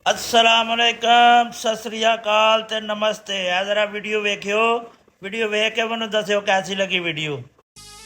अस्सलामुअलैकुम सत श्री अकाल ते नमस्ते। आ जरा वीडियो वेखियो, वीडियो वेख के मैनू दस्यो कैसी लगी वीडियो।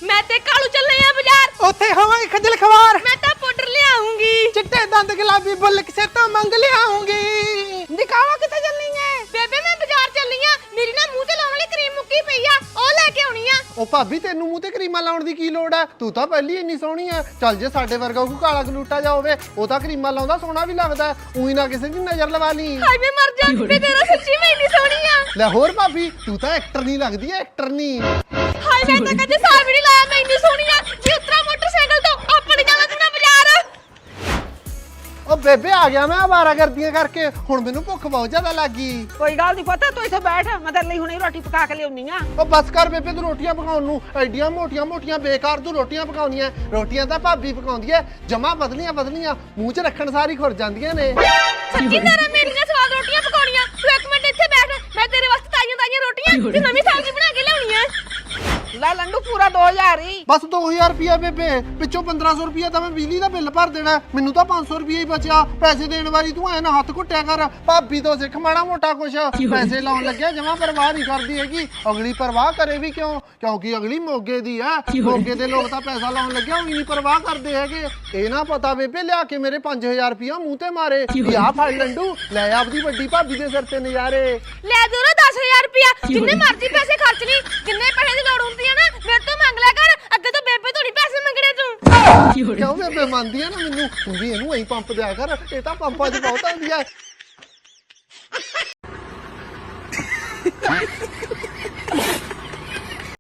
मैं ते कालू चलने आ बाजार ਉੱਥੇ ਹੋਵਾਂਗੇ ਖੱਜਲ ਖਵਾਰ मैं तो पाउडर ले आऊंगी ਚਿੱਟੇ ਦੰਦ ਗੁਲਾਬੀ ਬੁੱਲ ਕਿਸੇ ਤੋਂ ਮੰਗ ਲਿਆਉਂਗੀ ਦਿਖਾਵਾ ਕਿੱਥੇ ਚੱਲਣੀ ਹੈ ਬੇਬੇ ਮੈਂ ਬਾਜ਼ਾਰ ਚੱਲੀ ਆ ਮੇਰੀ ਨਾ ਮੂੰਹ ਤੇ ਲਾਉਣ ਵਾਲੀ ਕਰੀਮ ਮੁੱਕੀ ਪਈ ਆ ਉਹ ਲੈ ਕੇ ਆਉਣੀ ਆ ਉਹ ਭਾਬੀ ਤੈਨੂੰ ਮੂੰਹ ਤੇ ਕਰੀਮਾਂ ਲਾਉਣ ਦੀ ਕੀ ਲੋੜ ਹੈ ਤੂੰ ਤਾਂ ਪਹਿਲੀ ਇੰਨੀ ਸੋਹਣੀ ਆ ਚੱਲ ਜੇ ਸਾਡੇ ਵਰਗਾ ਕੋਈ ਕਾਲਾ ਗਲੂਟਾ ਜਾ ਹੋਵੇ ਉਹ ਤਾਂ ਕਰੀਮਾਂ ਲਾਉਂਦਾ ਸੋਹਣਾ ਵੀ ਲੱਗਦਾ ਉਹੀ ਨਾ ਕਿਸੇ ਦੀ ਨਜ਼ਰ ਲਵਾ ਲਈ ਹਾਏ ਮੈਂ ਮਰ ਜਾ ਤੇ ਤੇਰਾ ਸੱਚੀ ਮੈਂ ਇੰਨੀ ਸੋਹਣੀ ਆ ਲੈ ਹੋਰ ਭਾਬੀ ਤੂੰ ਤਾਂ ਐਕਟਰ ਨਹੀਂ ਲੱਗਦੀ ਐਕਟਰ ਨਹੀਂ ਹਾਏ ਮੈਂ ਤਾਂ ਕਦੇ ਸਾਹ ਵੀ ਨਹੀਂ ਲਾਇਆ ਮੈਂ ਇੰਨੀ ਸੋਹਣੀ ਆ ਜੀ ਉਤਰਾ ਮੋਟਰਸਾਈਕਲ ਤੋਂ ਆਪਣੀ ਜਾਵਾਂ ਤੂੰ ਨਾ ਬਾਜ਼ਾਰ ਉਹ ਬੇਬੇ ਆ ਗਿਆ ਮੈਂ ਆਵਾਰਾ ਕਰਦੀਆਂ ਕਰਕੇ ਹੁਣ ਮੈਨੂੰ ਭੁੱਖ ਬਹੁਤ ਜ਼ਿਆਦਾ ਲੱਗ ਗਈ ਕੋਈ ਗੱਲ ਨਹੀਂ ਪਤਾ ਤੂੰ ਇੱਥੇ ਬੈਠ ਮੈਂ ਤੇਰੇ ਲਈ ਹੁਣੇ ਰੋਟੀ ਪਕਾ ਕੇ ਲਿਆਉਣੀ ਆ ਉਹ ਬਸ ਕਰ ਬੇਬੇ ਤੂੰ ਰੋਟੀਆਂ ਪਕਾਉਣ ਨੂੰ ਐਡੀਆਂ ਮੋਟੀਆਂ ਮੋਟੀਆਂ ਬੇਕਾਰ ਤੂੰ ਰੋਟੀਆਂ ਪਕਾਉਣੀਆਂ ਰੋਟੀਆਂ ਤਾਂ ਭਾਬੀ ਪਕਾਉਂਦੀ ਐ ਜਮਾ ਬਦਲੀਆਂ ਮੂੰਹ 'ਚ ਰੱਖਣ ਸਾਰੀ ਖੁਰ ਜਾਂਦੀਆਂ ਨੇ ਸੱਚੀ ਤੇਰਾ ਮੇਰੀਆਂ ਸਵਾਦ ਰੋਟੀਆਂ ਪਕਾਉਣੀਆਂ ਤੂੰ ਇੱਕ ਮਿੰਟ ਇੱਥੇ ਬੈਠ ਮੈਂ ਤੇਰੇ ਵਾਸਤੇ ਤਾਜ਼ੀਆਂ ਰੋਟੀਆਂ ਤੇ ਨਵੀਂ ਸਬਜ਼ੀ ਬਣਾ ਕੇ ਲਿਆਉਣੀ ਆ ਲੈ ਲੰਡੂ ਪੂਰਾ 2000 ਹੀ ਬਸ 2000 ਰੁਪਿਆ ਬੇਬੇ ਪਿੱਛੋਂ 1500 ਰੁਪਿਆ ਤਾਂ ਮੈਂ ਬਿਜਲੀ ਦਾ ਬਿੱਲ ਭਰ ਦੇਣਾ ਮੈਨੂੰ ਤਾਂ 500 ਰੁਪਿਆ ਹੀ ਬਚਿਆ ਪੈਸੇ ਦੇਣ ਵਾਲੀ ਤੂੰ ਐ ਨਾ ਹੱਥ ਘੁੱਟਿਆ ਕਰ ਭਾਬੀ ਤੋਂ ਸਿੱਖ ਮਾੜਾ ਮੋਟਾ ਕੁਛ ਪੈਸੇ ਲਾਉਣ ਲੱਗਿਆ ਜਮਾ ਪਰਵਾਹ ਨਹੀਂ ਕਰਦੀ ਹੈਗੀ ਅਗਲੀ ਪਰਵਾਹ ਕਰੇ ਵੀ ਕਿਉਂ ਕਿਉਂਕਿ ਅਗਲੀ ਮੋਗੇ ਦੀ ਆ ਮੋਗੇ ਦੇ ਲੋਕ ਤਾਂ ਪੈਸਾ ਲਾਉਣ ਲੱਗਿਆ ਉਹ ਨਹੀਂ ਪਰਵਾਹ ਕਰਦੇ ਹੈਗੇ ਇਹ ਨਾ ਪਤਾ ਬੇਬੇ ਲਿਆ ਕੇ ਮੇਰੇ 5000 ਰੁਪਿਆ ਮੂੰਹ ਤੇ ਮਾਰੇ ਵੀ ਆ ਫੜ ਲੰਡੂ ਲੈ ਆਪਦੀ ਵੱਡੀ ਭਾਬੀ ਦੇ ਸਿਰ ਤੇ ਨਜ਼ਾਰੇ ਲੈ ਦੂਰੋ 10000 ਰੁਪਿਆ ਜਿੰਨੇ ਮਰਜ਼ੀ ਪੈਸੇ ਖਰਚ ਲਈ ਜਿੰਨੇ ਪੈਸੇ ਦੀ ਲੋੜ ਹੁੰਦੀ ਆ ਨਾ ਮੇਰੇ ਤੋਂ ਮੰਗ ਲਿਆ ਕਰ ਅੱਗੇ ਤੋਂ ਬੇਬੇ ਤੋਂ ਨਹੀਂ ਪੈਸੇ ਮੰਗਣੇ ਤੂੰ ਕਿਉਂ ਬੇਬੇ ਮੰਨਦੀ ਆ ਨਾ ਮੈਨੂੰ ਤੂੰ ਵੀ ਇਹਨੂੰ ਐਂ ਪੰਪ ਦਿਆ ਕਰ ਇਹ ਤਾਂ ਪੰਪਾਂ 'ਚ ਬਹੁਤ ਆਉਂਦੀ ਆ